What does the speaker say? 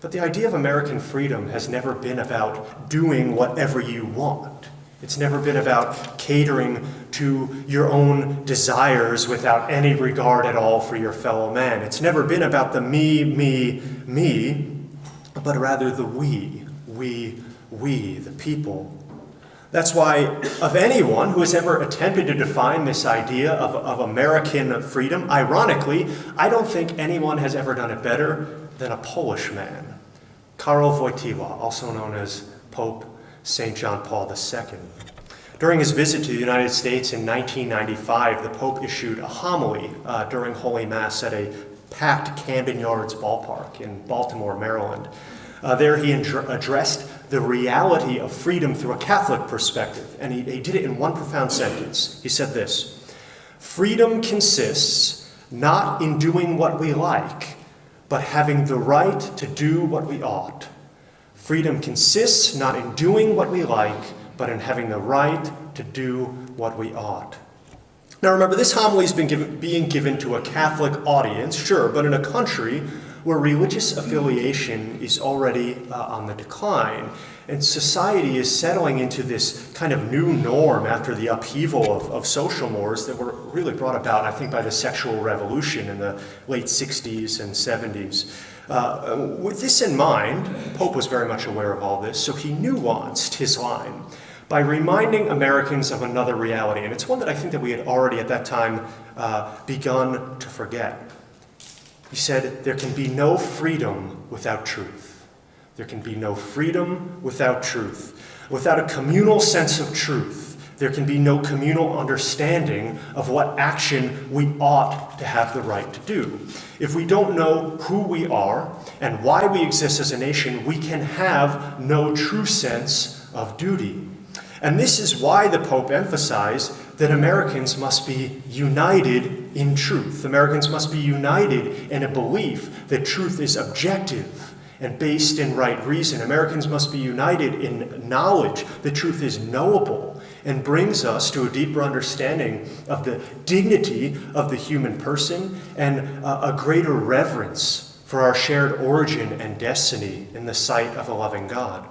But the idea of American freedom has never been about doing whatever you want. It's never been about catering to your own desires without any regard at all for your fellow man. It's never been about the me, but rather the we, the people. That's why of anyone who has ever attempted to define this idea of American freedom, ironically, I don't think anyone has ever done it better than a Polish man, Karol Wojtyła, also known as Pope St. John Paul II. During his visit to the United States in 1995, the Pope issued a homily during Holy Mass at a packed Camden Yards ballpark in Baltimore, Maryland. There he addressed the reality of freedom through a Catholic perspective, and he did it in one profound sentence. He said this: "Freedom consists not in doing what we like, but having the right to do what we ought. Freedom consists not in doing what we like, but in having the right to do what we ought." Now remember, this homily has been being given to a Catholic audience, sure, but in a country where religious affiliation is already on the decline, and society is settling into this kind of new norm after the upheaval of social mores that were really brought about, I think, by the sexual revolution in the late 60s and 70s. With this in mind, the Pope was very much aware of all this, so he nuanced his line by reminding Americans of another reality, and it's one that I think that we had already at that time begun to forget. He said, there can be no freedom without truth. There can be no freedom without truth. Without a communal sense of truth, there can be no communal understanding of what action we ought to have the right to do. If we don't know who we are and why we exist as a nation, we can have no true sense of duty. And this is why the Pope emphasized that Americans must be united in truth. Americans must be united in a belief that truth is objective and based in right reason. Americans must be united in knowledge that truth is knowable and brings us to a deeper understanding of the dignity of the human person and a greater reverence for our shared origin and destiny in the sight of a loving God.